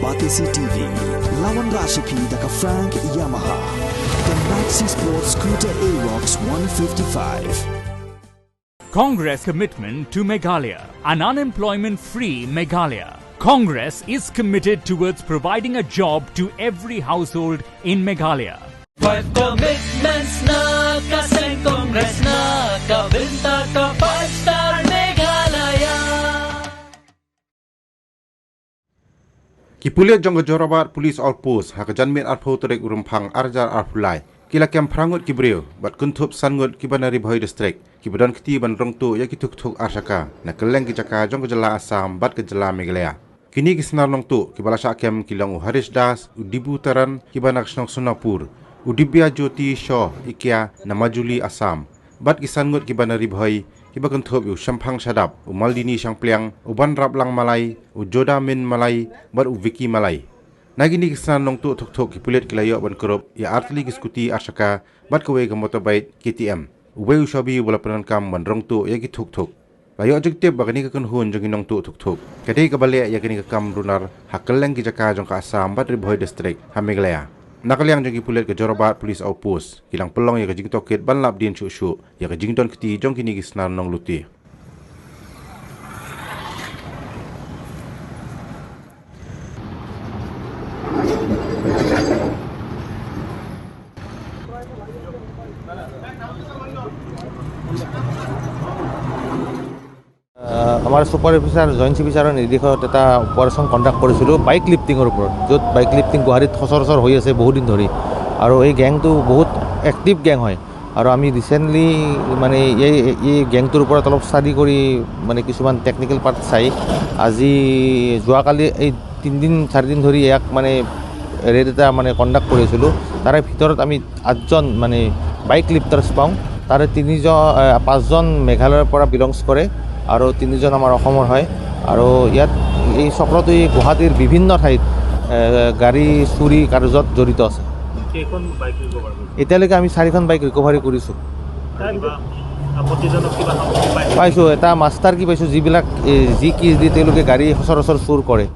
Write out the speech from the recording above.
Batisi TV, Lawan Rashipi Daka Frank Yamaha, the Maxi Sports Scooter Arox 155. Congress commitment to Meghalaya, an unemployment-free Meghalaya. Congress is committed towards providing a job to every household in Meghalaya. 5 commitments na kasing Congress na kabinta ka 5-star Meghalaya. Kipuliat jong Jorabat Police Outpost hakajanmit arpo terek urumpang arjar arpulai. Kila kem prangut kibriu bat Kynthup sangut kibanari Bhoi district kibadan keti ban Nongtuh ya Thuk arsaka na keleng kijaka jong kejala Assam bat kejala Meghalaya. Kini ki Snar Nongtuh kibala syakem kilang Haris Das udibu taran kibanak snok Sunapur udibya Jyoti Shah ikia na majuli Assam bat kisangut kibanari Bhoi kiba Kynthup u Shampang Shadap u Maldini Shangpliang u Ban Raplang Malai u Joda Min Malai bat u Viki Malai. Nagini Snar Nongtuh Thuk kipulit kilayo ban kerup ya artli kiskuti arsaka bat kawe ke motorbike KTM uwe ushabi bola penankam ban Nongtuh ya ki Thuk. Layo objektif bagani ke kenhun jong Nongtuh Thuk. Kadai kabalik ya kini ke kam runar hakeleng ki jaka jong ka Assam bat ri Bhoi district ha Meghalaya. Nakaliang jong kipulit ke Jorabat Police Outpost kilang pelong ya ke jing tokit ban lap din syuk ya ke jing don keti jong kini ki Snar Nong Luti. আমাৰ super officer joint অফিচাৰৰ নিৰ্দেশত এটা operation conduct কৰিছিলোঁ বাইক লিফটিঙৰ ওপৰত য'ত bike lifting গুৱাহাটীত সচৰাচৰ হৈ আছে বহু দিন ধৰি আৰু এই গেংটো বহুত এক্টিভ গেং হয় আৰু আমি ৰিচেণ্টলি মানে এই গেংটোৰ ওপৰত অলপ ষ্টাডি কৰি মানে কিছুমান টেকনিকেল পাৰ্ট চাই আজি যোৱাকালি এই 3-4 দিন ধৰি ইয়াক মানে ৰেড এটা মানে কণ্ডাক্ট কৰিছিলোঁ তাৰে ভিতৰত আমি 8জন মানে বাইক লিফটাৰ্ছ পাওঁ তাৰে 5জন মেঘালয়ৰ পৰা বিলংছ কৰে আৰু 3জন আমাৰ অসমৰ হয় আৰু ইয়াত এই চক্ৰটো গুৱাহাটীৰ বিভিন্ন ঠাইত গাড়ী চুৰি কাৰ্যত জড়িত আছে কেইখন বাইক ৰিকভাৰ কৰিছে এতিয়ালৈকে আমি 4খন বাইক ৰিকভাৰী কৰিছোঁ পাইছোঁ এটা মাষ্টাৰ কি পাইছোঁ যিবিলাক যি কি দি তেওঁলোকে গাড়ী সচৰাচৰ চুৰ কৰে